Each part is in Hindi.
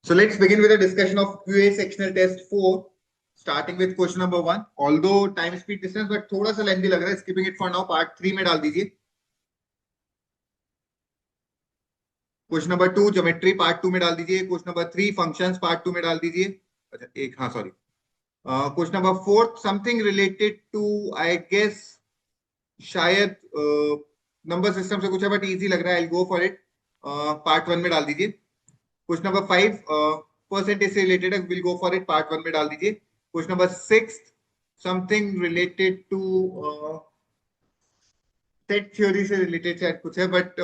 So let's begin with a discussion of QA sectional test 4, starting with question number 1. Although time, speed, distance, but थोड़ा सा lengthy लग रहा है. Skipping it for now. Part 3 में डाल दीजिए. Question number 2 ज्योमेट्री पार्ट 2 में डाल दीजिए. Question number 3 फंक्शंस पार्ट 2 में डाल दीजिए. अच्छा एक हाँ sorry. Question number 4 something related to I guess शायद नंबर सिस्टम से कुछ है बट इजी लग रहा है. I'll go for it. Part 1 में डाल दीजिए. क्वेश्चन नंबर 5 परसेंटेज से रिलेटेड है, will go for it. Part 1 में डाल दीजिए. Question number 6 something related to set theory से रिलेटेड शायद कुछ है बट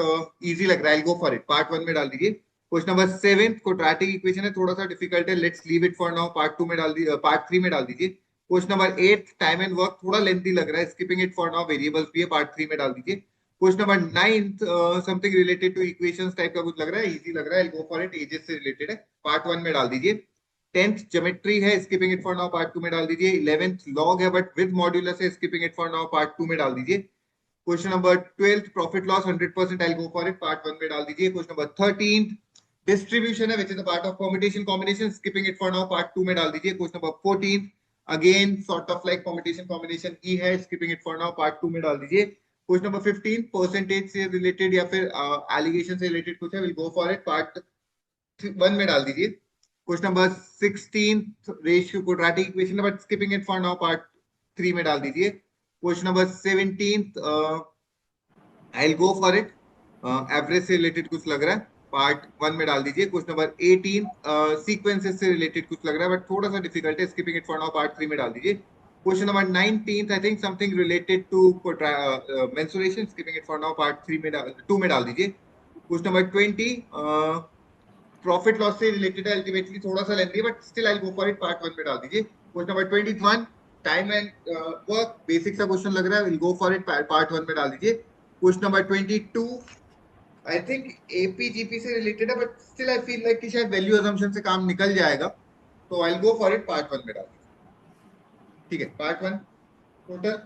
इजी लग रहा है. गो फॉर इट. पार्ट 1 में डाल दीजिए. क्वेश्चन नंबर 7 क्वाड्रेटिक इक्वेशन है, थोड़ा सा डिफिकल्ट है. Let's leave it for now. Part 2 में डाल दीजिए. पार्ट 3 में डाल दीजिए. Question number 8 time and work, थोड़ा लेंथी लग रहा है. Skipping it for now. Variables भी है. पार्ट 3 में डाल दीजिए. Question number 9 something related two equations type का कुछ लग रहा है. इजी लग रहा है. गो फॉर इट. एजेस से रिलेटेड है. पार्ट 1 में डाल दीजिए. 10th ज्योमेट्री है. Skipping it for now. Part 2 में डाल दीजिए. 11th लॉग है बट विद मॉड्यूलस है. Skipping it for now. Part 2 में डाल दीजिए. Question number 12 profit loss 100%. I go for it. Part 1 में डाल दीजिए. क्वेश्चन नंबर 13 डिस्ट्रीब्यूशन है, which is a part of permutation combination. Skipping it for now. Part 2 में डाल दीजिए. Question number 14 again sort of like permutation combination ई है. Skipping it for now. Part 2 में डाल दीजिए. क्वेश्चन नंबर 15 परसेंटेज से रिलेटेड या फिर एलिगेशन से रिलेटेड कुछ है. Will go for it. Part 1 में डाल दीजिए. Question number 16 ratio quadratic equation है but skipping it for now. Part 3 में डाल दीजिए. Question number 17 I will go for it. Average से रिलेटेड कुछ लग रहा है. पार्ट 1 में डाल दीजिए. क्वेश्चन नंबर 18 सीक्वेंसेस से रिलेटेड कुछ लग रहा है बट थोड़ा सा डिफिकल्ट है. Skipping it for now. Part 3 में डाल दीजिए. Question number 19 I think something related to mensuration. Skipping it for now. Part 2 में डाल दीजिए. क्वेश्चन नंबर 20 प्रॉफिट लॉस से रिलेटेड है. अल्टीमेटली थोड़ा सा lengthy but still I will go for it. Part 1 में डाल दीजिए. Question number 21 time and work, basic सा क्वेश्चन लग रहा है. Will go for it. Part 1 में डाल दीजिए. Question number 22 I think AP GP से रिलेटेड है but still I feel like कि शायद वैल्यू असम्पशन से काम निकल जाएगा, तो आई will go for it. Part 1 में डाल दीजिए. ठीक है. Part 1 total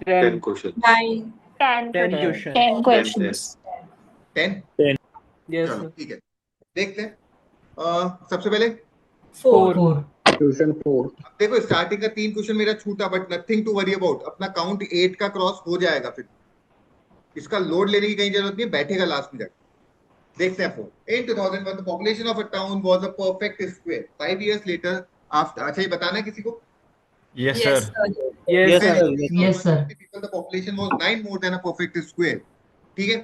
10 questions. 10 questions. 10 questions. 10. Yes, चलो sir. ठीक है. देखते हैं. सबसे पहले 4. Question 4. अब देखो स्टार्टिंग का 3 क्वेश्चन मेरा छूटा but nothing to worry about. अपना काउंट 8 का क्रॉस हो जाएगा. फिर इसका लोड लेने की कहीं जरूरत नहीं है. बैठेगा लास्ट में जाकर. देखते हैं. 4 in 2001 the population of a town was a perfect square. 5 years later after, अच्छा ये बताना है किसी को? Yes, sir. Yes, sir. Yes, sir. People, the population was 9 more than a perfect square. ठीक है.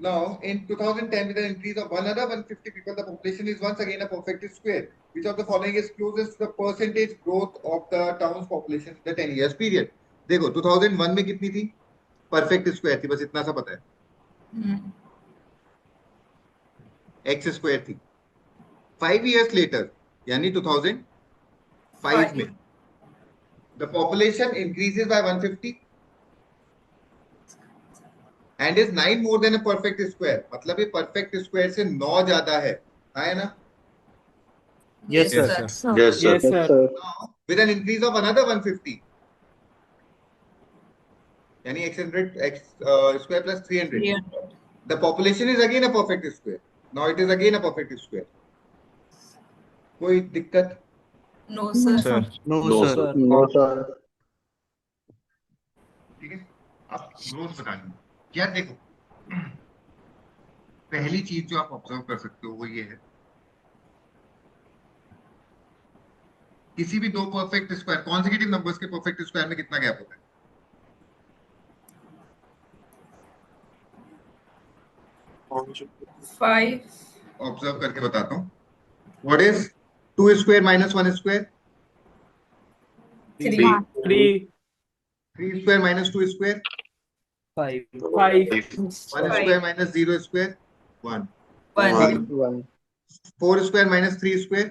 Now in 2010 with an increase of another 150 people, the population is once again a perfect square. Which of the following is closest to the percentage growth of the town's population in the 10 years period? देखो 2001 में कितनी थी? परफेक्ट स्क्वायर थी, बस इतना सा पता है. एक्स स्क्वायर थी. 5 years later यानी 2005 में the population increases by 150 and is 9 more than a perfect square. मतलब ये परफेक्ट स्क्वायर से 9 ज्यादा है ना? Yes, sir. Yes, sir. Yes, sir. Now with an increase of another 150 यानी x square plus 300, the population is again a perfect square. Now it is again a perfect square. कोई दिक्कत? No, sir. Sir. No, sir. No, ठीक है. अब ग्रोथ बतानी. यार देखो पहली चीज जो आप ऑब्जर्व कर सकते हो वो ये है, किसी भी दो परफेक्ट स्क्वायर कॉन्सेक्यूटिव नंबर्स के परफेक्ट स्क्वायर में कितना गैप होता है? 5. ऑब्जर्व करके बताता हूँ. What is 2 square minus 1 square? 3. 3. 3 square minus 2 square? 5. 1 square minus 0 square? 1. 1. 4 square minus 3 square?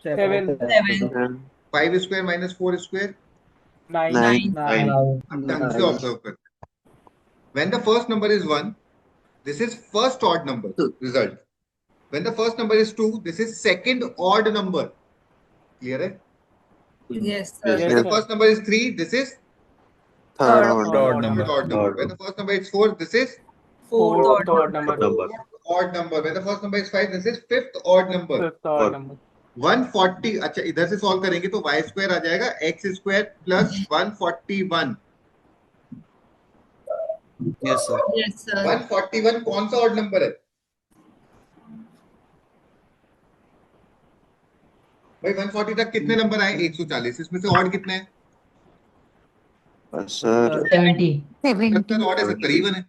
7. 7. 5 square minus 4 square? 9. 9. अब ढंग से ऑब्जर्व करते हैं. When the first number is 1, this is first odd number result. When the first number is 2, this is second odd number. Clear है? Yes, sir. Yes, When the sir. first number is 3, this is Third odd third number. odd number. When the first number is 4, this is Fourth Fourth odd odd number. number. odd number. Where the first number is 5, this is fifth odd number. Fifth odd number. 140. अच्छा इधर से सॉल्व करेंगे तो y स्क्वायर आ जाएगा x square plus 141. Yes, sir. Yes, sir. 141 कौन सा ऑड नंबर है भाई? 140 तक कितने नंबर आए? 140. इसमें से ऑड कितने हैं? Sir. 70. 70 ऑड है, 70 इवन है.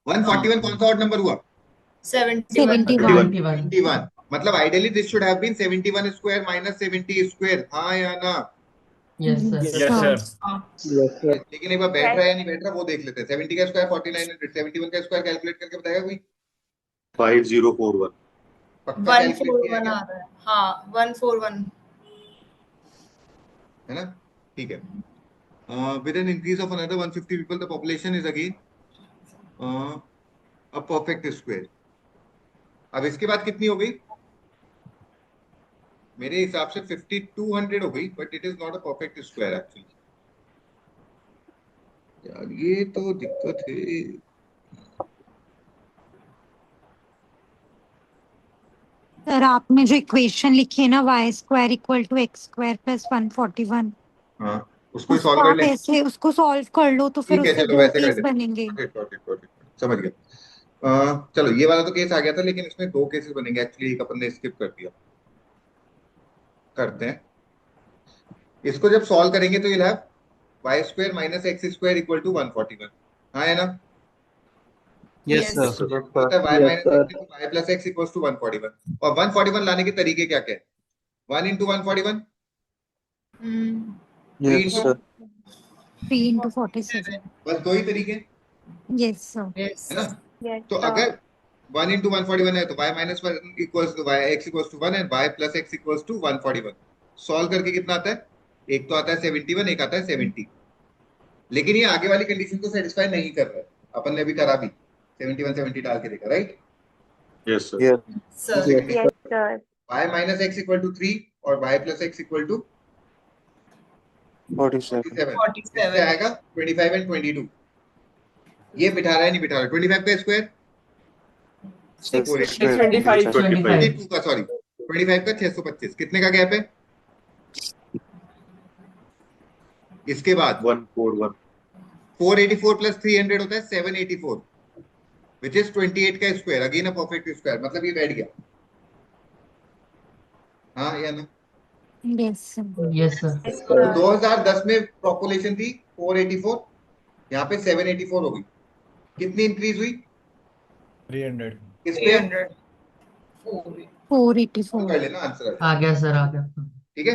141 कौन सा ऑड नंबर हुआ? 71. 71. 71. मतलब ideally this should have been 71 square minus 70 square. हाँ या ना? Yes, sir. Yes, sir. Yes, sir. लेकिन एक बार बैठ रहा है या नहीं बैठ रहा वो देख लेते हैं. 70 का स्क्वायर 4900, 71 का स्क्वायर कैलकुलेट करके बताएगा कोई? 5041. पक्का कैलकुलेट किया 141 है आ रहा है. हाँ, 141. है ना? ठीक है. With an increase of another 150 people, the population is again a perfect square. अब इसके बाद कितनी हो गई? मेरे हिसाब से 5200 हो गई, but it is not a perfect square actually. यार ये तो दिक्कत है. सर आपने जो इक्वेशन लिखी है ना y square equal to x square plus 141, हाँ उसको उसको सॉल्व कर आप ले. ऐसे उसको सॉल्व कर लो तो फिर ठीक है, उससे चलो दो वैसे कर केस लेते हैं. बनेंगे. Got it. समझ गया. चलो ये वाला तो केस आ गया था, लेकिन इसमें दो केसेस बनेंगे एक्चुअली. एक अपन ने स्किप कर दिया. करते हैं इसको. जब सॉल्व करेंगे तो you'll have y square minus x square equal to 141. हाँ है ना? Yes, Yes. sir. होता है y माइनस एक्स तो y plus x equals to 141. और 141 लाने के तरीके क्या क्या है? 1 into 141, Hmm. 3 Yes, into, sir. 3 into 47. बस दो ही तरीके. Yes sir. Yes. है ना? तो अगर 1 into 141 है तो y minus 1 equals to y x equals to 1 and y plus x equals to 141. Solve करके कितना आता है? एक तो आता है 71, एक आता है 70. लेकिन ये आगे वाली कंडीशन को सेटिस्फाई नहीं कर रहा है. अपन ने अभी करा भी 71 70 डाल के देखा, राइट? Yes, sir. तो Sir. Yes. y minus x equal to 3 और y plus x equal to 47. 47. 47. इससे आएगा 25 एंड 22. ये बिठा रहा है नहीं बिठा रहा? 25 का स्क्वायर 625. 22 का, सॉरी 25 का 625. कितने का गैप है? इसके बाद 141. 484 प्लस 300 होता है 784, विच इज 28 का square. Again a perfect square. मतलब ये बैठ गया. हाँ या ना? Yes, sir. तो 2010 में पॉपुलेशन थी 484, यहाँ पे 784 हो गई. कितनी इंक्रीज हुई 300. इस पे? 300. 484. कर लेना आंसर. आ गया सर, आ गया. ठीक है.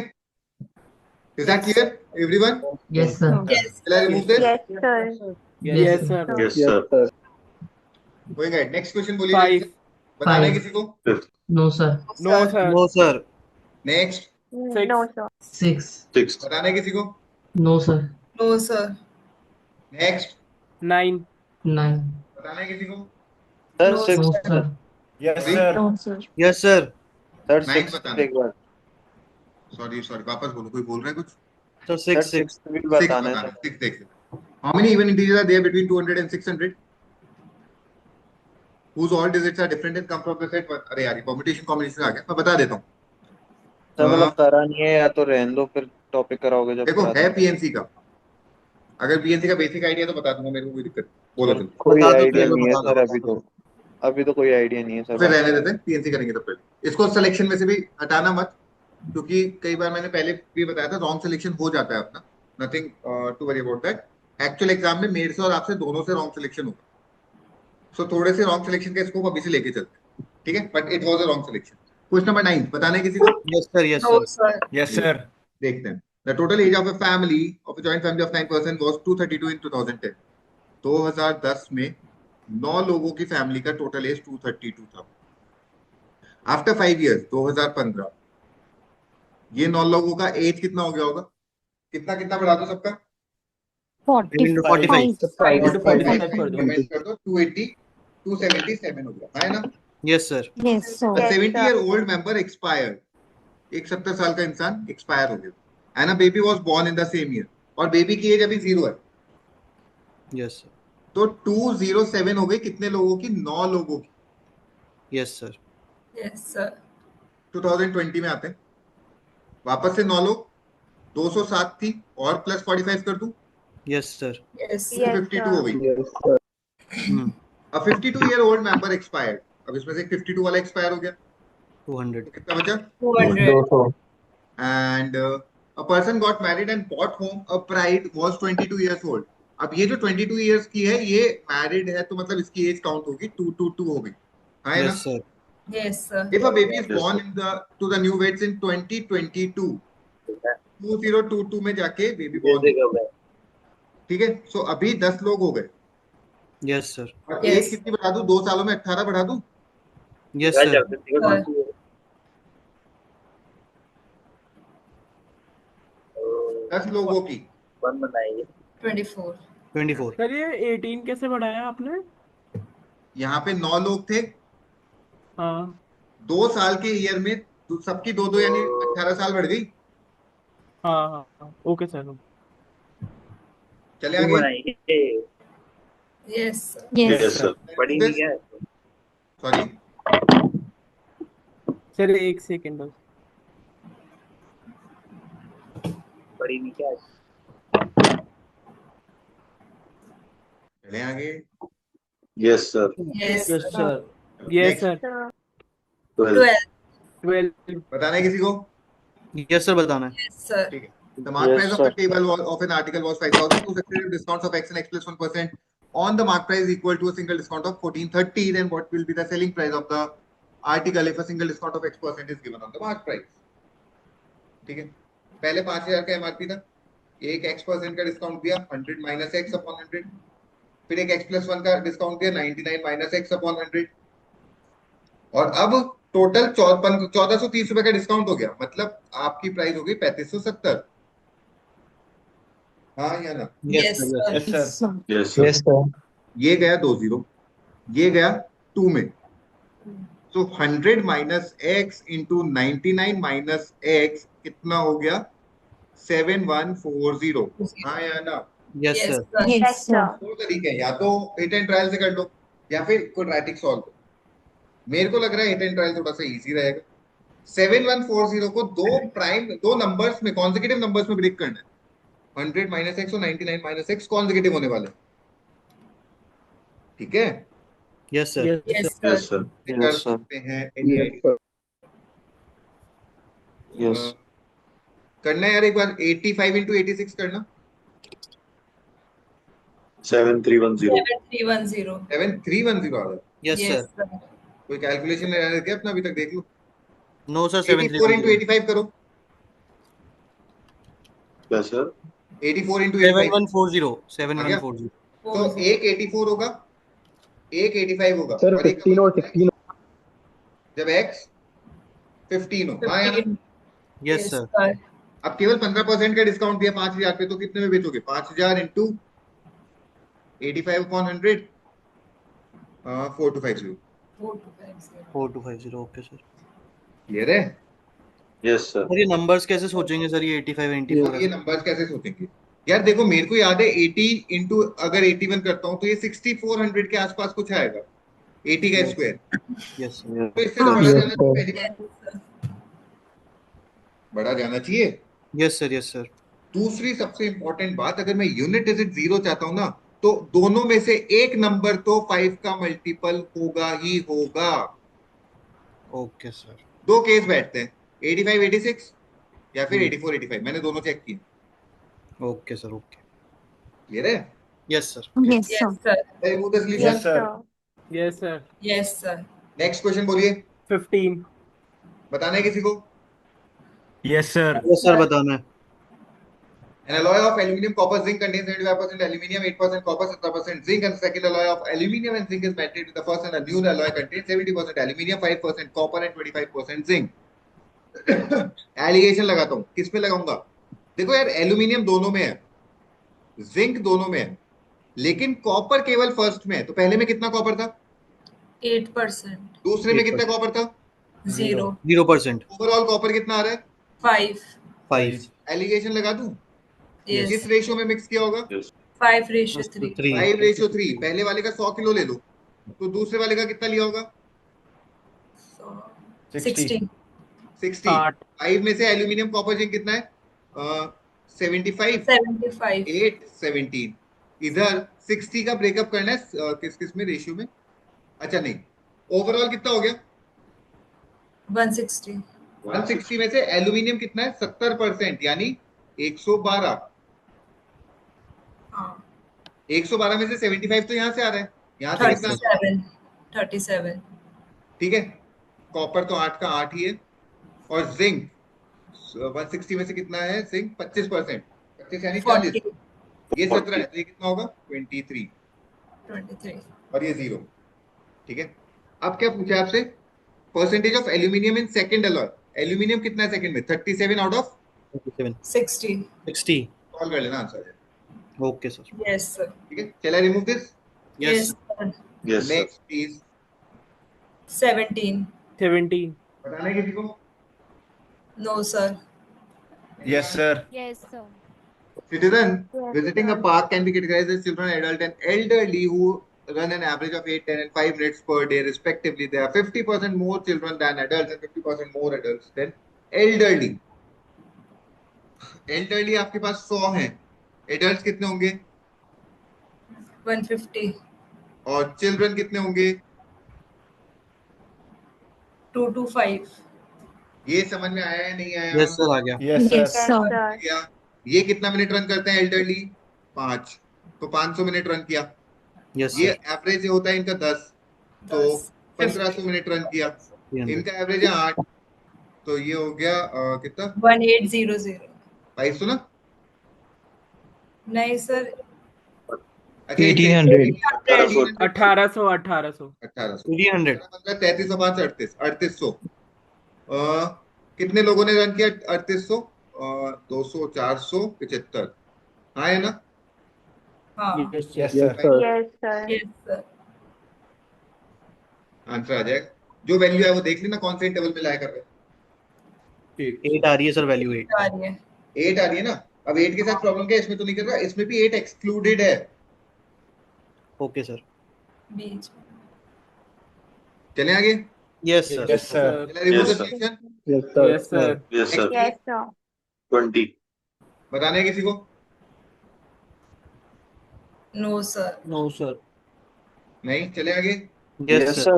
Is that clear, everyone? Yes, sir. Yes. Shall I remove this? Yes sir. Yes, sir. Going ahead. Next question बोलिए. 5. बताना है 5. किसी को? No, sir. No sir. No, sir. Next. 6. 6. 6. बताना है किसी को? No, sir. No, sir. Next. 9. 9. बताना है किसी को? Sir, No, 6. No, sir. Yes, Three. sir. No sir. Yes, sir. Sir, 9 6. बताना. एक बार. Sorry वापस बोलो. कोई बोल रहा है कुछ? Sir, 6 भी 6 बताना है. बताना. 6 देख. How many even integers are there between 200 and 600? Whose all digits are different and come from the set? अरे यार परम्यूटेशन कॉम्बिनेशन आ गया. मैं बता देता हूँ. सर मतलब करा नहीं है या तो रहने दो, फिर टॉपिक कराओगे जब. देखो है पीएनसी का. अगर पीएनसी का बेसिक आइडिया तो बता दूंगा. मेरे को कोई दिक्कत. बोलो तुम. कोई आइडिया नहीं है सर अभी तो कोई आइडिया नहीं है सर. फिर रहने देते हैं. पीएनसी करेंगे तो पहले इसको सिलेक्शन में से भी हटाना मत, क्योंकि कई बार मैंने पहले भी बताया था रॉन्ग सिलेक्शन हो जाता है अपना. Nothing to worry about that. Actual exam में मेरे से और आपसे दोनों से रॉन्ग सिलेक्शन होगा. सो थोड़े से रॉन्ग सिलेक्शन का स्कोप अभी से लेके चलते हैं. ठीक है, but it was a wrong selection. Question number 9 बताना है किसी को? Yes, sir. Yes, No, sir. sir. Yes, sir. देखते हैं. The total age of a family of a joint family of 9 person was 232 in 2010. 2010 में 9 लोगों की फैमिली का टोटल एज 232 था. आफ्टर 5 years 2015 ये 9 लोगों का एज कितना हो गया होगा? कितना बढ़ा दो सबका? 45. 45 कर दो. डिवाइड कर दो. 280 277 हो गया. है ना? Yes, sir. Yes sir. A 70-year-old member expired. एक 70 साल का इंसान एक्सपायर हो गया. And a baby was born in the same year. और बेबी की एज अभी 0 है. Yes, sir. तो 207 हो गई कितने लोगों की? 9 लोगों की. Yes sir. Yes, sir. 2020 में आते हैं, वापस से 9 लोग, 207 थी और प्लस 45 कर दूं, यस सर। Yes, तो 52 हो गई। हम्म। अब 52 ईयर ओल्ड मेंबर एक्सपायर्ड, अब इसमें से 52 वाला एक्सपायर हो गया, 200। तो कितना बचा? 200. And a person got married and bought home, a bride was 22 years old. अब ये जो 22 इयर्स की है ये मैरिड है, तो मतलब इसकी एज काउंट होगी, 222 हो गई, है ना? Yes sir. Yes, sir. If a baby is born in the to the new weights in 2022, 2022 में जाके बेबी बॉर्न, ठीक है? सो अभी 10 लोग हो गए, यस सर। और Yes. एज कितनी बढ़ा दूं? 2 सालों में 18 बढ़ा दूं? Yes sir. Sir. 10 लोगों की 24. 24। सर ये 18 कैसे बढ़ाया आपने? यहाँ पे 9 लोग थे, हाँ 2 साल के ईयर में सबकी 2-2 यानी 18 साल बढ़ गई। हाँ हाँ हाँ, ओके सर। चले आगे। Yes, sir. Yes. Sorry, sir एक सेकेंड बस। चले आगे। Yes, sir. Yes, yes sir. Sir. Yes Next. Sir. 12. 12। बताना है किसी को? यस सर बताना है। Yes, sir. ठीक है। The mark Yes, price of sir. the table of an article was 5,000. Two successive discounts of x and x plus 1% on the mark price equal to a single discount of 1430. Then what will be the selling price of the article if a single discount of x% is given on the mark price? ठीक है। पहले 5,000 का एमआरपी था, एक x% का डिस्काउंट दिया 100 माइनस x अपॉन 100, फिर एक x प्लस 1 का डिस्काउंट दिया 99 माइनस x अपॉन 100, और अब टोटल 1430 रुपए का डिस्काउंट हो गया, मतलब आपकी प्राइस हो गई 3570। हाँ या ना? Yes, sir. Yes, sir. So, Yes, sir. Yes sir. ये गया 2 0, ये गया 2 में, तो 100 minus x into 99 minus x कितना हो गया? 7140। हाँ या ना? Yes Yes, sir. sir. yes, sir. दो तरीके हैं, या तो हिट एंड ट्रायल से कर लो या फिर क्वाड्रेटिक सॉल्व करो। मेरे को लग रहा है हिट एंड ट्रायल थोड़ा सा इजी रहेगा। 7140 को दो नंबर्स में, कॉन्सेक्यूटिव नंबर्स में ब्रेक करना है। 100 माइनस एक्स और 99 माइनस एक्स कॉन्सेक्यूटिव होने वाले हैं, ठीक है? Yes sir. Yes, Yes, sir. sir. कर Yes, sir. सकते हैं यस। करना है यार एक बार। 85 इंटू 86 करना, 7310. 7310. 7310 आ रहा है। Yes Yes, sir. sir. कोई कैलकुलेशन है क्या अपना? अभी तक देख लो। No sir. 84 इंटू 85 करो, Yes, sir. 84 इंटू 85 7140। आ गया? 7140। तो एक 84 होगा, एक 85 होगा, सर और एक 15 और 16 जब x 15 हो। हाँ या ना? 15. Yes Yes, sir. sir. अब केवल 15% का डिस्काउंट दिया 5,000 पे, तो कितने में बेचोगे? 5,000 into 85 upon 100, 4250। 4250. 4250। Okay sir. Clear है? Yes, sir. सर ये नंबर्स कैसे सोचेंगे सर? ये 85 अब 94 ये नंबर्स कैसे सोचेंगे यार? देखो मेरे को याद है 80 इंटू अगर 81 करता हूँ तो ये 6400 के आसपास कुछ आएगा, 80 का स्क्वायर। Yes sir. तो इससे हाँ। बढ़ा Yes, जाना चाहिए, sir. पहली बात Yes, sir. बढ़ा जाना चाहिए। Yes sir. Yes sir. दूसरी सबसे इंपॉर्टेंट बात, अगर मैं यूनिट डिजिट 0 चाहता हूं ना, तो दोनों में से एक नंबर तो 5 का मल्टीपल होगा ही होगा। Okay sir. दो केस बैठते हैं, 85 86 या फिर 84 85। मैंने दोनों चेक किए। Okay sir. ओके। क्लियर है? Yes sir. yes, sir. Yes, sir. Remove the solution. Yes, sir. Yes sir. Yes, sir. Next question बोलिए। 15। बताना है किसी को? Yes, sir. यस सर बताना है। An alloy of aluminium, copper, zinc contains 75% aluminium, 8% copper, 70% zinc, and the second alloy of aluminium and zinc is melted with the first, and a new alloy contains 70% aluminium, 5% copper, and 25% zinc. Allegation लगाता हूँ, किस पे लगाऊंगा? देखो यार, एल्यूमिनियम दोनों में है, जिंक दोनों में है, लेकिन कॉपर केवल फर्स्ट में है। तो पहले में कितना कॉपर था? 8%. दूसरे में कितना कॉपर था? 0. 0%। ओवरऑल कॉपर कितना आ रहा है? 5. 5। एलिगेशन लगा दूं? Yes. किस रेशियो में मिक्स किया होगा? 5:3. 3। 5:3। पहले वाले का 100 किलो ले लो, तो दूसरे वाले का कितना लिया होगा? 60. 60. 8 5 में से एल्यूमिनियम कॉपर जिंक कितना है? 75. 75. 8 17. इधर 60 का ब्रेकअप करना है किस किस में रेशियो में? अच्छा नहीं, ओवरऑल कितना हो गया? 160. 160 में से एल्यूमिनियम कितना है? 70%, यानी 112. हाँ. 112 में से 75 तो यहाँ से आ रहा है, यहाँ से कितना? 37. ठीक है, कॉपर तो 8 का 8 ही है, और जिंक 160 में से कितना है? जिंक 25%, 25 यानी 40. 40. ये 17 है, तो ये कितना होगा? 23. 23. और ये 0. ठीक है, अब क्या पूछा आपसे? Percentage of aluminium in second alloy. Aluminium कितना है सेकंड में? 37 आउट ऑफ 60. 60. सॉल्व कर लेना आंसर है. Okay, sir. Yes, sir. ठीक है, चल I remove this. Yes. sir. Yes, sir. Next please. 17. 17 बताना है किसी को? No, sir. Yes, sir. Yes, sir. Citizen Yes, visiting a sir. park can be categorized as children, adult, and elderly who run an average of 8, 10, and 5 minutes per day, respectively. There are 50% more children than adults and 50% more adults than elderly. Elderly आपके पास 100 हैं. Adults कितने होंगे? 150. और children कितने होंगे? 225. ये समझ में आया या नहीं आया? Yes, sir. आ गया. Yes, sir. sir. किया. ये कितना मिनट रन करते हैं एल्डरली? 5. तो 500 मिनट रन किया. Yes, ये sir. एवरेज होता है इनका 10, तो 10. 1500 मिनट रन किया. 300. इनका एवरेज है 8, तो ये हो गया कितना? 1800. 2200 ना? नहीं sir. अच्छा, 1800. 1800 1800. 300. 3305 3800. कितने लोगों ने रन किया 3800? 200 400 75. हाँ है ना? हाँ. yes Yes, sir. sir. Yes, sir. Yes, sir. Answer आ जाएगा. जो वैल्यू है वो देख लेना कौन से इंटरवल में लाया कर रहे हैं. 8 आ रही है सर, वैल्यू 8. आ रही है. 8 आ रही है ना? अब 8 के साथ प्रॉब्लम क्या है? इसमें तो नहीं कर रहा, इसमें भी 8 एक्सक्लूडेड है. Okay, sir. बीच. चले आगे. Yes, sir. Yes, sir. चला remove Yes, the sir. Section. Yes, sir. yes sir. Yes, sir. Yes, sir. 20. बताना है किसी को? No, sir. No, sir. नहीं, चले आगे. Yes, sir.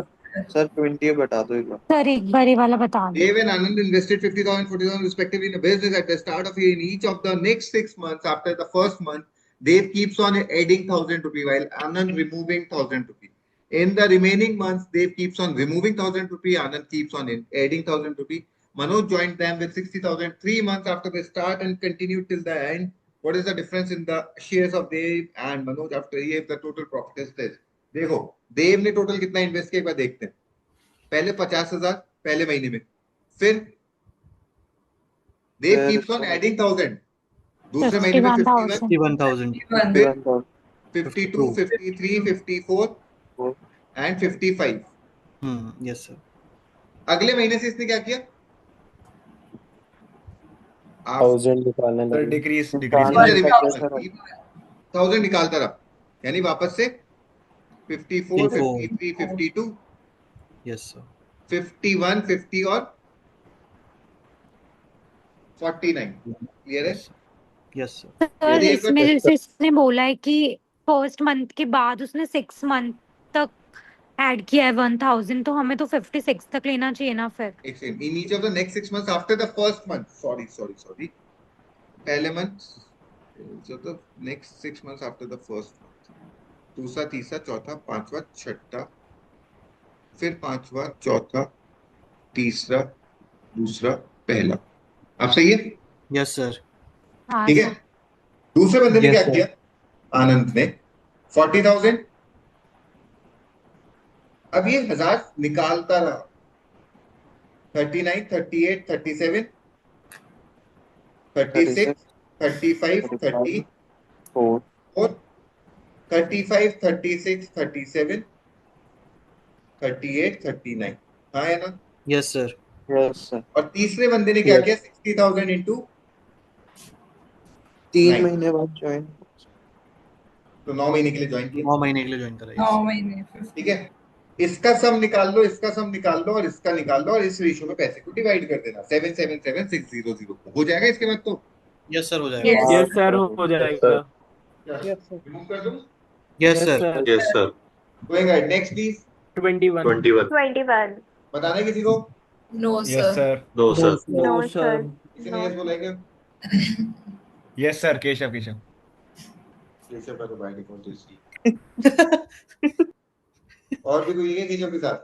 Sir, 20 बता दो एक बार. सर एक बार ये वाला बता दो. Dave and Anand invested 50,000, 40,000 respectively in a business at the start of year. In each of the next 6 months after the first month, Dave keeps on adding 1,000 rupee while Anand removing 1,000 rupee. In the remaining months, Dave keeps on removing 1,000 rupee. Anand keeps on adding 1,000 rupee. Manoj joined them with 60,000 3 months after the start and continued till the end. What is the difference in the shares of Dave and Manoj after a year if the total profit is this? देखो, देव ने टोटल कितना इन्वेस्ट किया एक बार देखते हैं. पहले 50,000 पहले महीने में, फिर देव कीप्स ऑन एडिंग 1,000 दूसरे महीने में 51, 51,000. 51. 52, 53, 54 एंड 55. Yes, sir. अगले महीने से इसने क्या किया? 1000 निकालने Sir, लगे. decrease. Decrease. 1,000 निकालता रहा, यानी वापस से 54, 53, 52, Yes, sir. 51, 50 और 49. क्लियर है? Yes, sir. सर यदि एक इसमें बार- जैसे इसने बोला है कि फर्स्ट मंथ के बाद उसने 6 मंथ तक ऐड किया है 1000, तो हमें तो 56 तक लेना चाहिए ना फिर. एक second. In each of the next 6 months after the first month. Sorry. पहले month, so the next 6 months after the first month. दूसरा, तीसरा, चौथा, पांचवा, छठा, फिर पांचवा, चौथा, तीसरा, दूसरा, पहला. आप सही है? Yes, sir. हाँ ठीक है. सर. दूसरे बंदे ने Yes, क्या sir. किया? आनंद ने 40,000. अब ये 1000 निकालता रहा. 39, 38, 37, 36, 35, 30, 4, 35, 36, 37, 38, 39. हाँ है ना? Yes, sir. Yes, sir. और तीसरे बंदे ने क्या किया? 60,000 इंटू 3 महीने बाद ज्वाइन. तो 9 महीने के लिए ज्वाइन किया. 9 महीने के लिए ज्वाइन करा. 9 महीने. ठीक है. इसका सम निकाल लो, इसका सम निकाल लो और इसका निकाल लो और इस रेशियो में पैसे को डिवाइड कर देना 777600 हो जाएगा इसके बाद तो यस सर हो जाएगा Yes. यस सर हो जाएगा रिमूव कर दूं yes sir Yes, sir. Going ahead next please 21 21. बताना है किसी को No, Yes, sir. sir. No, sir. No sir किसी ने यस बोला है क्या Yes, sir. Keshav, Keshav. Keshav का तो बाय डिफॉल्ट इसी और भी कोई है केशव के साथ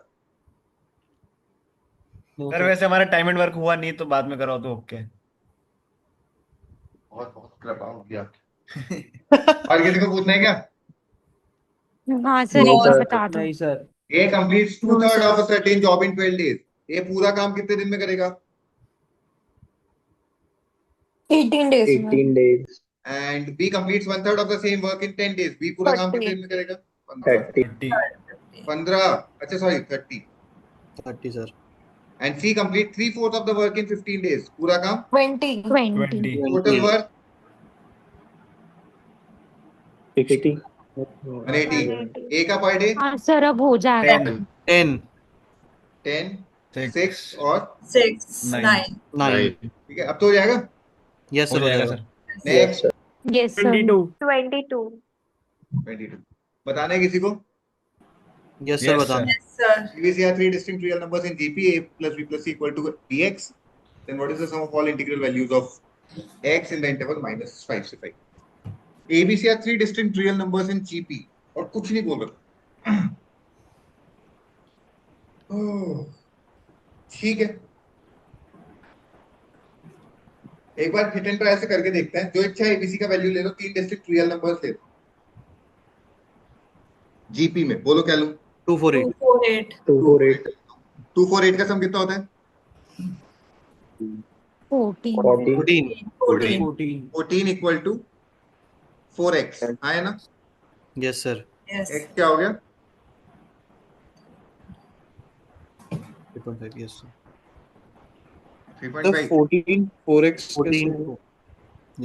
सर वैसे हमारा टाइम एंड वर्क हुआ नहीं तो बाद में करो तो ओके। बहुत बहुत कृपा हो गया और किसी को पूछना है क्या हाँ सर No, एक बार sir. बता दो नहीं sir A completes No, 2/3 sir. Of a certain job in 12 days ये पूरा काम कितने दिन में करेगा 18 days. 18 days. And B completes 1/3 of the same work in 10 days B पूरा काम कितने दिन में करेगा 30. 15 अच्छा sorry 30 30 sir and C complete 3/4 of the work in 15 days पूरा काम 20. 20 टोटल वर्क 60. 180 ए का पर डे हाँ सर अब हो जाएगा 10, 10 10 6, 6 और 6, Nine. 9. 9 ठीक है अब तो हो जाएगा यस हो सर हो जाएगा जाएगा सर। नेक्स्ट यस सर 22 22 बताना है किसी को यस सर Yes, बता sir. Yes, sir. If we have three distinct real numbers in GP, a plus b plus c equal to dx, then what is the sum of all integral values of x in the interval -5 से 5? ABC are three distinct real numbers in GP और कुछ नहीं बोल रहा ओह, ठीक है एक बार हिट एंड ट्राई से करके देखते हैं जो इच्छा है ABC का वैल्यू ले लो तीन डिस्टिंक्ट रियल नंबर्स ले लो जीपी में बोलो क्या लूं 248 248. 248. 248 का सम कितना होता है 14 14 14. 14 14 इक्वल टू 4x आया ना यस सर Yes. x क्या हो गया 3.5 yes sir 3.5 14 4x 14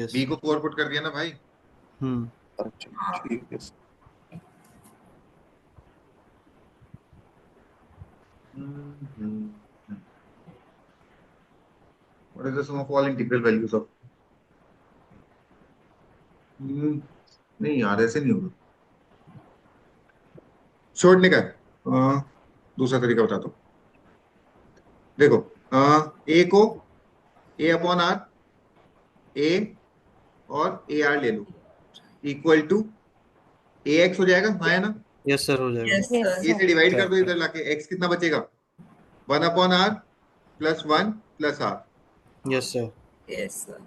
yes b को 4 पुट कर दिया ना भाई अच्छा ठीक है what is the sum of all integral values of नहीं यार ऐसे नहीं होगा छोड़ने का दूसरा तरीका बताता हूँ देखो a को a अपॉन r a और a r ले लो इक्वल टू ax हो जाएगा हाँ है ना यस सर हो जाएगा Yes, Yes, sir. ये से डिवाइड कर दो इधर लाके x कितना बचेगा 1 upon r plus 1 plus r yes sir Yes, sir.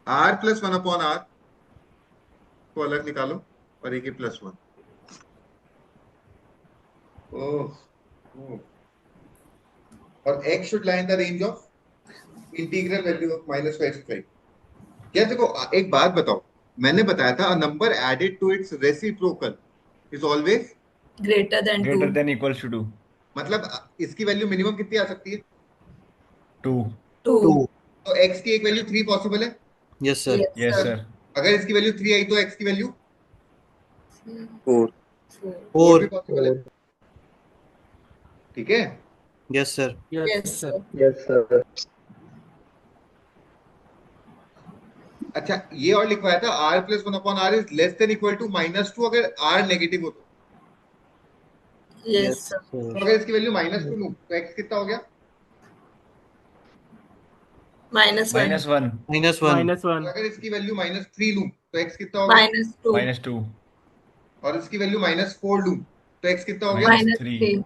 r plus 1 upon r को अलग निकालो और एक प्लस 1 ओह और x should lie in the range of integral value of -5 to 5 क्या देखो एक बात बताओ मैंने बताया था a number added to its reciprocal is always Greater than 2. Greater than equals to 2. मतलब इसकी वैल्यू मिनिमम कितनी आ सकती है 2. 2. तो x की एक वैल्यू 3 पॉसिबल है यस सर Yes, sir. अगर इसकी वैल्यू 3 आई तो x की वैल्यू 4 4 भी 4 पॉसिबल है ठीक है yes sir Yes, sir. yes sir अच्छा ये और लिखवाया था r plus 1 upon r is less than equal to -2 अगर r नेगेटिव हो तो Yes, sir. तो अगर इसकी वैल्यू -2 लूं तो x कितना हो गया -1. -1. -1 तो -1 अगर इसकी वैल्यू -3 लूं तो x कितना हो गया -2. -2. और इसकी वैल्यू -4 लूं तो x कितना हो गया -3.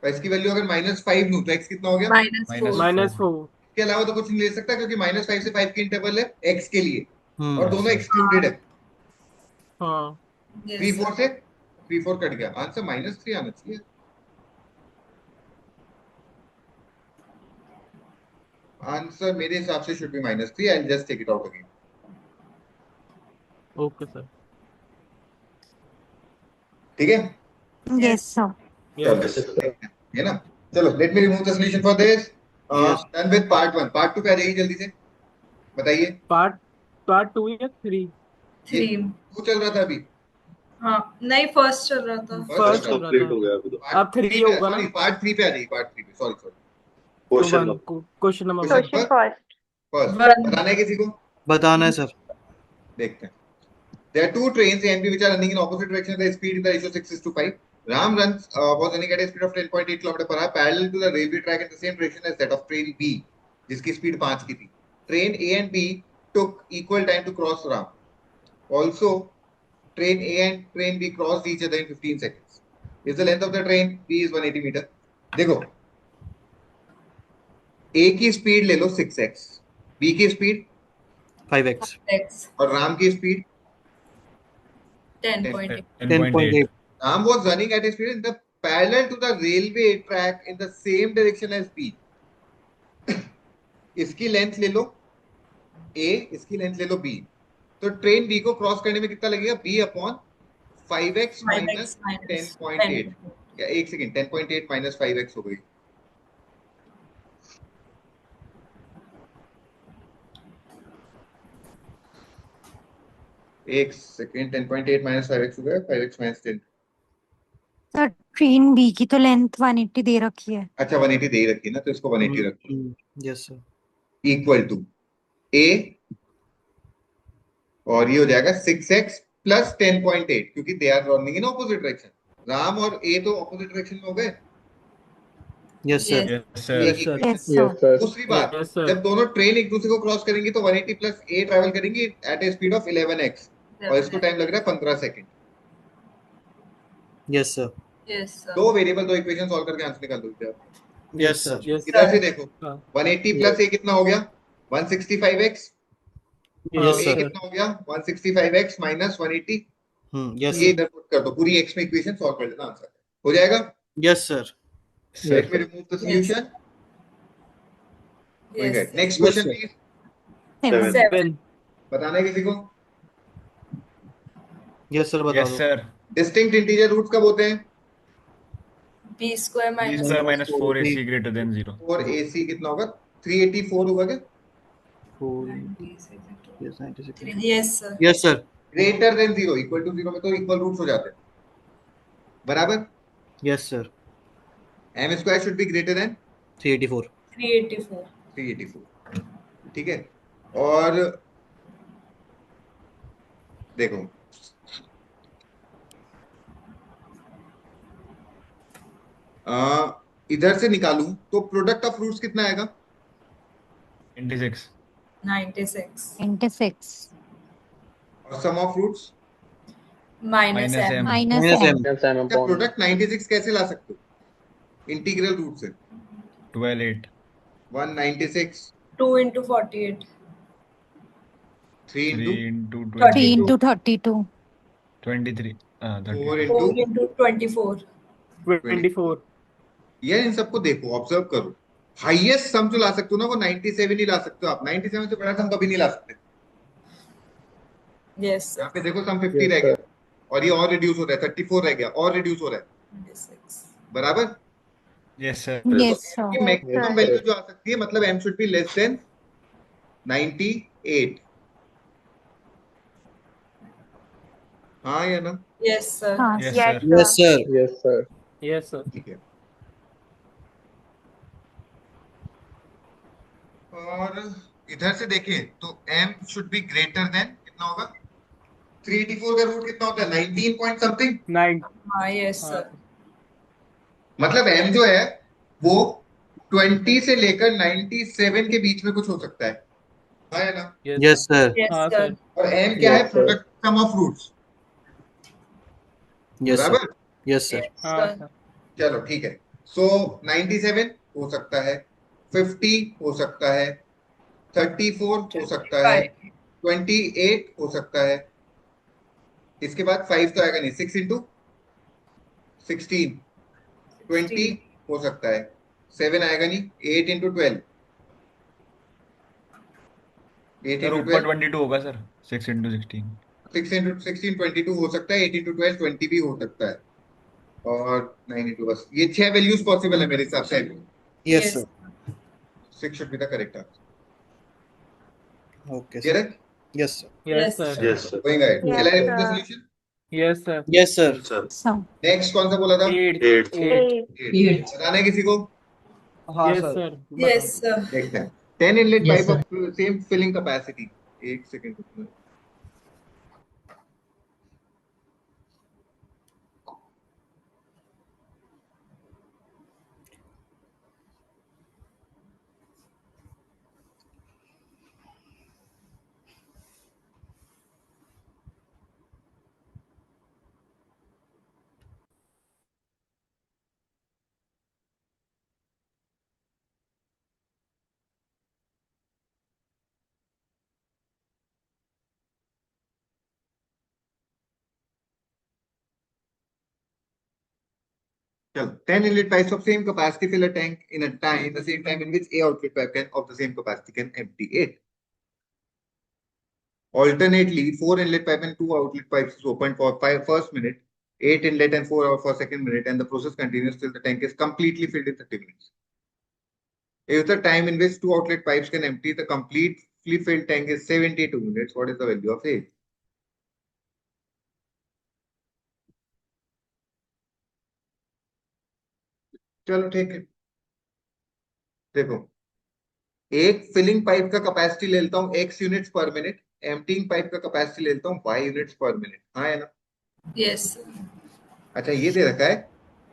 और इसकी वैल्यू अगर -5 लूं तो x कितना हो गया -4. -4 इसके अलावा तो कुछ नहीं ले सकता क्योंकि -5 से 5 की इंटरवल है x के लिए और हम्म दोनों एक्सक्लूडेड है हाँ 3 Yes, 4 से 3 4 कट गया आंसर -3 आना चाहिए आंसर मेरे हिसाब से should be -3 I just take it out again okay sir ठीक है यस सर यस है ना चलो let me remove the solution for this Yes. Done with part 1 part 2 पे आ जाइए जल्दी से बताइए पार्ट 2 या 3 3. वो चल रहा था अभी हाँ नहीं फर्स्ट चल रहा था। फर्स्ट चल कंप्लीट हो गया अभी तो अब 3 होगा ना? सॉरी पार्ट 3 पे आ जाइए, पार्ट 3 पे, सॉरी तो क्वेश्चन क्वेश्चन नंबर Question 1 पर- फर्स्ट फर्स्ट One. बताना है किसी को? बताना है सर। देखते हैं। There are two trains A and B which are running in opposite direction. The speed in the ratio 6:5. Ram was running at a speed of 10.8 km per hour parallel to the railway track in the same direction as that of train B, जिसकी स्पीड 5 की थी. Train A and B took equal time to cross Ram. Also, train A and train B crossed each other in 15 seconds. If the length of the train B is 180 meter. देखो, A की स्पीड ले लो 6x, B की स्पीड 5x X और राम की speed 10.8. 10.8 Ram was running at a speed in the parallel to the railway track in the same direction as B. इसकी लेंथ ले लो A, इसकी लेंथ ले लो B. तो ट्रेन B को क्रॉस करने में कितना लगेगा? B upon 5x minus 10.8. या एक सेकेंड, 10.8 माइनस 5x हो गई. एक सेकेंड, 10.8 माइनस 5x हो गया, 5x minus 10. Sir train B की तो लेंथ 180 दे रखी है। अच्छा 180 दे ही रखी है ना, तो इसको 180 रखो. Yes sir. Equal to A और ये हो जाएगा 6x प्लस 10.8, क्योंकि they are running in opposite direction. Ram और A तो ऑपोजिट डायरेक्शन में हो गए. Yes sir. यस सर एक equation. Yes sir. दूसरी बात, Yes, sir. जब दोनों ट्रेन एक दूसरे को क्रॉस करेंगी तो 180 प्लस A ट्रैवल करेंगी at a speed of 11x और इसको टाइम लग रहा है 15 second. Yes sir. Yes sir. दो वेरिएबल, दो इक्वेशन सॉल्व करके आंसर निकाल दोगे आप. Yes sir. यस इधर से देखो, हाँ. 180 प्लस A कितना हो गया? 165x. Yes A sir. कितना हो गया? 165x minus 180. यस ये सर। इधर पुट कर दो, पूरी x में इक्वेशन सॉल्व कर लेना, आंसर हो जाएगा. Yes sir. Let me remove the solution. Yes. Next Yes, question sir. please. 7 7 बताना है किसी को? यस सर बता यस दो। सर Distinct integer roots कब होते हैं? B square b minus square minus 4ac greater than 0. और AC कितना होगा? 384 होगा क्या? 4 yes 96 Yes sir. Yes sir. Greater than 0, equal to 0 में तो equal roots हो जाते हैं. बराबर? Yes sir. M square should be greater than 384 384. 384. ठीक है. और देखो, इधर से निकालूं तो प्रोडक्ट ऑफ रूट्स कितना आएगा? 26. 96. 96 और sum of roots Minus Minus M. M. Minus minus M. M. का प्रोडक्ट 96 कैसे ला सकते हो? इंटीग्रल रूट से 12 8. 196 2 into 48. 3 3 into into 3 20. into 32 23. 30. 4 4 into. into 24. 24 ये इन सबको देखो, ऑब्जर्व करो. हाईएस्ट सम जो ला सकते हो ना वो 97 ही ला सकते हो आप. 97 से बड़ा सम कभी नहीं ला सकते. Yes sir. यहाँ पे देखो सम 50 रह गया और ये और रिड्यूस हो रहा है, 34 रह गया और रिड्यूस हो रहा है. 26. बराबर? Yes sir. Yes sir. Maximum value जो आ सकती है, मतलब m should be less than 98. हाँ या ना? Yes sir. हाँ Yes Yes, sir. Yes sir. Yes sir. Yes sir. ठीक है. और इधर से देखें तो m should be greater than कितना होगा? 384 का रूट कितना होता है? 19 पॉइंट समथिंग. 9 Yes sir. मतलब m जो है वो 20 से लेकर 97 के बीच में कुछ हो सकता है. हाँ या ना? Yes sir. Yes हाँ sir. सर। और m क्या है? Yes, sir. Product sum of roots. Yes sir. बराबर? Yes sir. Yes हाँ sir. सर। चलो ठीक है. सो 97 हो सकता है, 50 हो सकता है, 34 हो सकता है, 28 हो सकता है. इसके बाद 5 तो आएगा नहीं. 6 into 16 20 हो सकता है. 7 आएगा नहीं. 8 into 12 8 सर into ऊपर 12 22 होगा सर. 6 into 16. 6 into 16 22 हो सकता है. 8 into 12 20 भी हो सकता है. और 9 into बस ये 6 वैल्यूज पॉसिबल है मेरे हिसाब से. Yes sir. 6 should be the correct answer. Okay Get sir. it? Yes sir. Yes sir. Yes sir. Going ahead. Yes, Shall I remove the sir. solution? Yes, sir. Yes, sir. So next कौन सा बोला था? 8. 8. 8. बताना है किसी को? हाँ Yes, sir. sir. Yes, sir. देखते हैं 10 inlet Yes, pipe of same filling capacity. एक सेकंड चलो 10 inlet pipes of same capacity fill a tank in a time in the same time in which a outlet pipe can of the same capacity can empty it. Alternately, 4 inlet pipe and 2 outlet pipes is opened for first minute, 8 inlet and 4 for second minute, and the process continues till the tank is completely filled in 30 minutes. If the time in which 2 outlet pipes can empty the completely filled tank is 72 minutes, what is the value of A? चलो ठीक है, देखो एक फिलिंग पाइप का कैपेसिटी ले लेता हूँ x यूनिट्स पर मिनट, एम्प्टीइंग पाइप का कैपेसिटी ले लेता हूँ y यूनिट्स पर मिनट. हाँ है ना? Yes, sir. अच्छा ये दे रखा है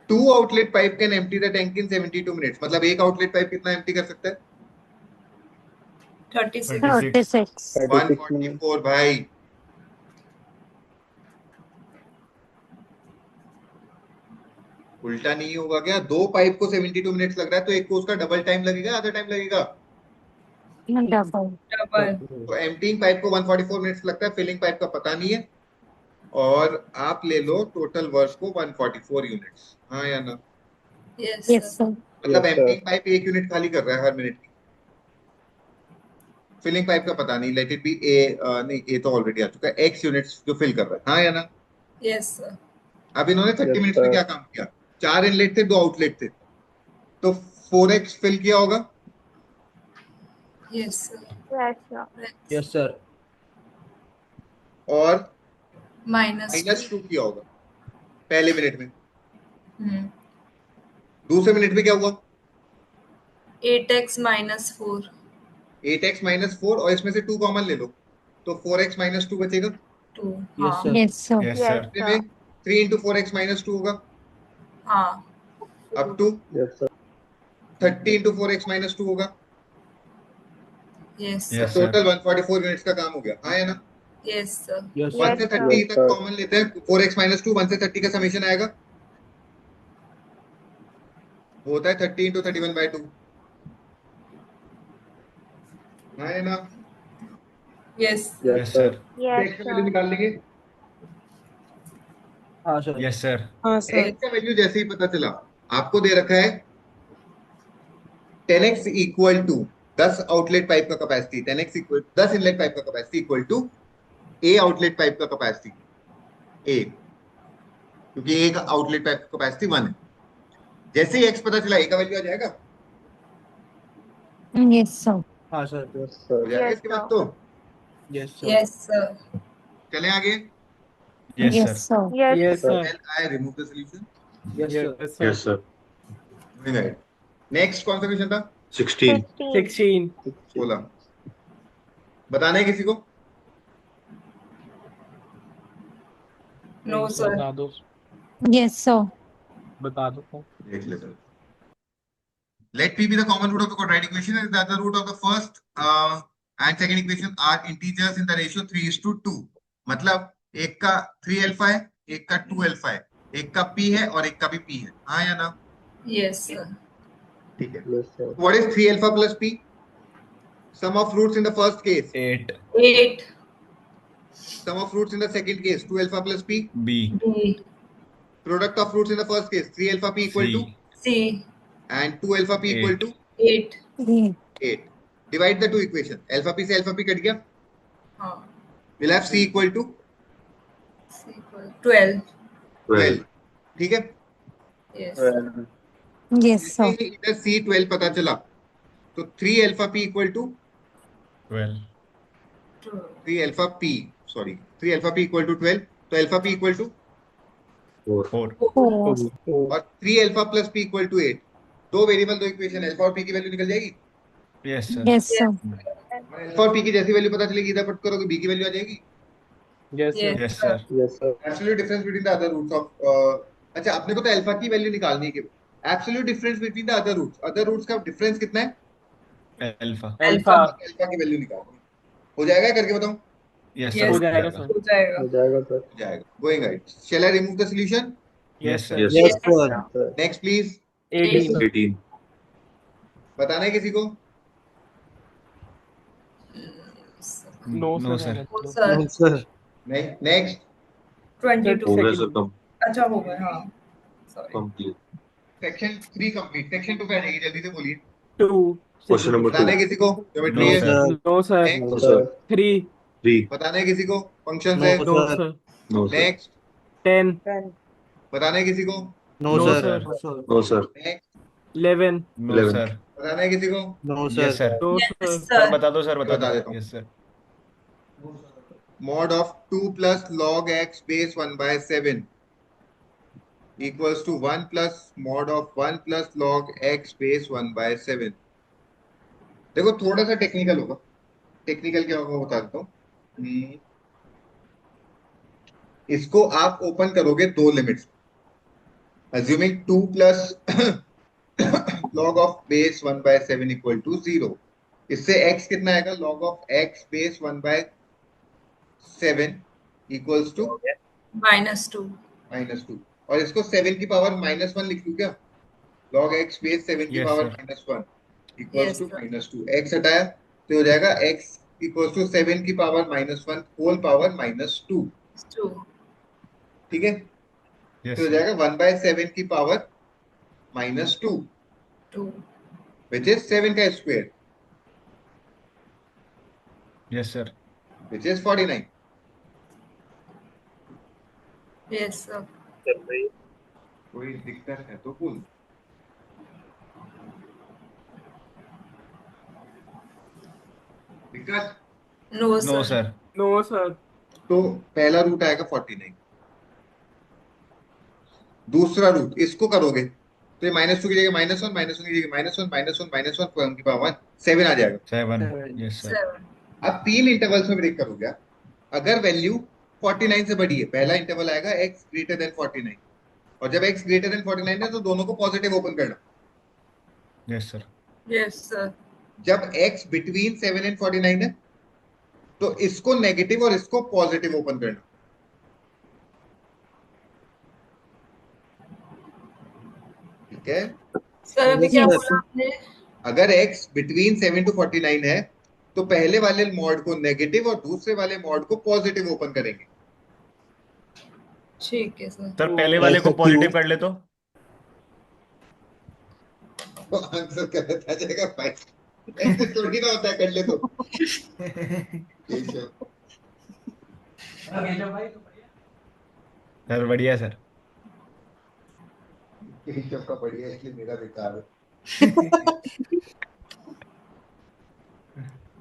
2 outlet pipe can empty the tank in 72 minutes. मतलब एक आउटलेट पाइप कितना एम्प्टी कर सकता है? 36. 36. 144 भाई. उल्टा नहीं होगा क्या? 2 पाइप को 72 मिनट्स लग रहा है तो एक को उसका डबल टाइम लगेगा, आधा टाइम लगेगा. Double. Double. तो एम्प्टीइंग पाइप को 144 मिनट्स लगता है, फिलिंग पाइप का पता नहीं है, और आप ले लो टोटल वर्क को 144 यूनिट्स. हाँ या ना? Yes, Yes, sir. sir. मतलब एम्प्टीइंग पाइप 1 यूनिट खाली कर रहा है हर मिनट की. फिलिंग पाइप का पता नहीं, लेट इट बी ए. नहीं, ए तो ऑलरेडी आ चुका है, x यूनिट्स जो फिल कर रहा है. हाँ या ना? Yes, sir. अब इन्होंने 30 मिनट्स में क्या काम किया? 4 इनलेट थे, 2 आउटलेट थे, तो 4x फिल किया होगा. Yes, sir. Yes, sir. और Minus -2 किया होगा पहले मिनट में. Hmm. दूसरे मिनट में क्या हुआ? 8x minus 4. 8x -4, और इसमें से 2 कॉमन ले लो तो 4x -2 बचेगा. 2. Yes, हाँ. sir. Yes, sir. Yes, sir. दूसरे में 3 into 4x -2 होगा. हाँ. अब 2 30 into 4x -2 होगा. Yes, sir. Yes, sir. Total 144 units का काम हो गया. हाँ या ना? Yes, sir. Yes, 1 sir. से 30 तक कॉमन लेते हैं. 4x -2 1 से 30 का समेशन आएगा, वो होता है 30 into 31/2. हाँ या ना? Yes. Yes, sir. x का वैल्यू निकाल लेंगे. हाँ सर. Yes, sir. x का वैल्यू जैसे ही पता चला, आपको दे रखा है 10x equal to 10 outlet pipe का capacity, 10x equal 10 inlet pipe का capacity equal to a outlet pipe का कैपेसिटी a, क्योंकि एक आउटलेट पाइप का कैपेसिटी 1 है. जैसे ही x पता चला, a का वैल्यू आ जाएगा. Yes, sir. हाँ सर. हो जाएगा इसके बाद तो. Yes, sir. Yes, sir. चलें आगे. Yes, Yes, sir. sir. Yes, sir. I remove the solution. Yes, sir. Yes, sir. Moving ahead. Next कौन सा क्वेश्चन था? 16. 16. 16. बताना है किसी को? No, sir. बता दो. Yes, sir. बता दो. देख लेते हैं. Let p be the common root of the quadratic equation and the other root of the first and second equation are integers in the ratio 3:2. मतलब एक का 3 अल्फा है, एक का 2 अल्फा है, एक का p है और एक का भी p है. हाँ या ना? Yes, sir. ठीक है. What is 3 alpha plus p? Sum of roots in the first case. 8. 8. Sum of roots in the second case. 2 alpha plus p. B. B. Product of roots in the first case. 3 alpha p equal to. C. C. And 2 alpha p equal to 8. 8. Divide the two equations. Alpha p से alpha p कट गया. हाँ. We'll have c equal to C equal 12. 12. ठीक है. Yes. Yes, sir. इधर c 12 पता चला तो 3 alpha p equal to 12. 2. 3 alpha p. Sorry, 3 alpha p equal to 12. तो alpha p equal to 4 और 3 alpha plus P equal to 8। दो वेरिएबल दो इक्वेशन, अल्फा और पी की वैल्यू निकल जाएगी। Yes sir yes sir alpha और पी की जैसी वैल्यू पता चलेगी इधर पुट करोगे बी की वैल्यू आ जाएगी। Yes, sir. Yes sir Yes, sir. Absolute difference between the other roots of अच्छा अपने को तो अल्फा की वैल्यू निकालनी है केवल। Absolute difference between the other roots का डिफरेंस कितना है? Alpha Alpha. अल्फा की वैल्यू निकालनी है। हो जाएगा करके बताऊं? यस Yes, हो सर जाएगा सर. हो जाएगा। हो जाएगा सर. हो जाएगा। Going right. Shall I remove the solution? Yes sir Yes, sir. Next please. 18. 18 बताना है किसी को? No, no sir. Sir No, sir. No, sir. नहीं नेक्स्ट। 22 हो गया Second. सर कम अच्छा हो गया हाँ sorry complete section 3 complete. Section 2 पे आ जाएगी, जल्दी से बोलिए। 2. क्वेश्चन नंबर बताना है 2 किसी को? ज्योमेट्री No, है। sir. No, sir. Next. No, sir. sir. 3. 3 बताना है किसी को? फंक्शन No, है। No, sir. sir. No sir next. 10. बताना है किसी को? No, No, sir. sir. No sir next. 11. No 11 sir बताना है किसी को? No, sir. Yes sir No, Yes, sir. Sir sir. बता दो सर बता बता दो देता हूँ। Yes sir Mod of 2 plus log x base 1 by 7 equals to 1 plus mod of 1 plus log x base 1 by 7। देखो थोड़ा सा टेक्निकल होगा। टेक्निकल क्या होगा बता देता हूँ। इसको आप ओपन करोगे दो limits, assuming 2 plus log of base 1 by 7 equal to 0। इससे x कितना आएगा? log of x base 1 by 7 equals to -2 -2। और इसको 7 की पावर -1 लिख लूं क्या? log x बेस 7 की Yes, power sir. -1 equals Yes, to sir. -2। x हटाया तो हो जाएगा x इक्वल्स टू 7 की पावर -1 होल पावर -2। 2 ठीक है, यस तो हो सर जाएगा 1/7 की पावर -2 2 विच इज 7 का square yes sir which is 49। yes sir कोई दिक्कत है तो बोल। दिक्कत? no no sir sir No, sir. तो पहला रूट आएगा 49। दूसरा रूट इसको करोगे तो ये -2 की जगह -1 -1 की जगह -1 की पावर 7 आ जाएगा। 7 7. यस सर 7 अब 3 इंटरवल्स में ब्रेक करोगे आप। अगर वैल्यू 49 से बड़ी है, पहला इंटरवल आएगा x ग्रेटर देन 49, और जब x ग्रेटर देन 49 है तो दोनों को पॉजिटिव ओपन करना। यस सर yes sir जब x बिटवीन 7 एंड 49 है तो इसको नेगेटिव और इसको पॉजिटिव ओपन करना। ठीक है, सर अभी Yes, क्या sir. बोला आपने? अगर x बिटवीन 7 टू 49 है तो पहले वाले मॉड को नेगेटिव और दूसरे वाले मॉड को पॉजिटिव ओपन करेंगे। ठीक है सर सर पहले वाले को पॉजिटिव कर ले तो आंसर गलत आ जाएगा भाई। ऐसे थोड़ी ना होता है, कर ले तो। केशव। सर बढ़िया सर केशव का बढ़िया है, इसलिए मेरा बेकार है।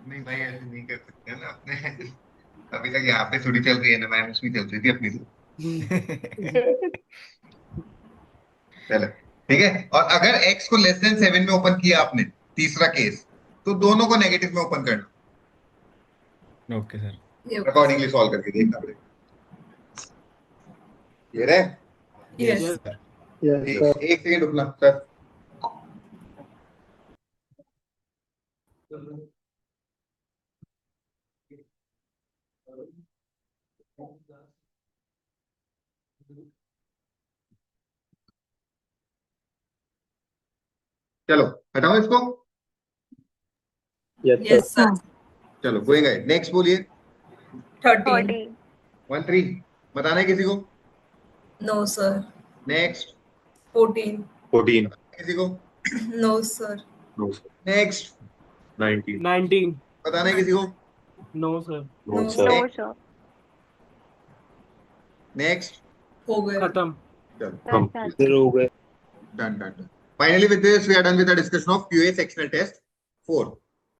नहीं भाई ऐसे नहीं कर सकते ना अपने। अभी तक यहाँ पे थोड़ी चल रही है ना मैम, उसमें चल रही थी अपनी तो। चलो ठीक है, और अगर x को लेस देन 7 में ओपन किया आपने, तीसरा केस, तो दोनों को नेगेटिव में ओपन करना। ओके सर ये अकॉर्डिंगली सॉल्व करके देखना पड़ेगा। ये रहे। yes Yes. Sir Yes, sir. एक सेकंड रुकना सर। चलो हटाओ इसको। Yes, sir. yes sir चलो गोइंग अहेड। नेक्स्ट बोलिए। 13 13 बताना है किसी को? no sir नेक्स्ट 14 14 किसी को? no sir no sir next 19 19. बताना है किसी को? No, sir. No No, sir next. हो गया खत्म. चलो कंप्लीट Zero हो गए. done. Finally with this we are done with the discussion of QA sectional test 4।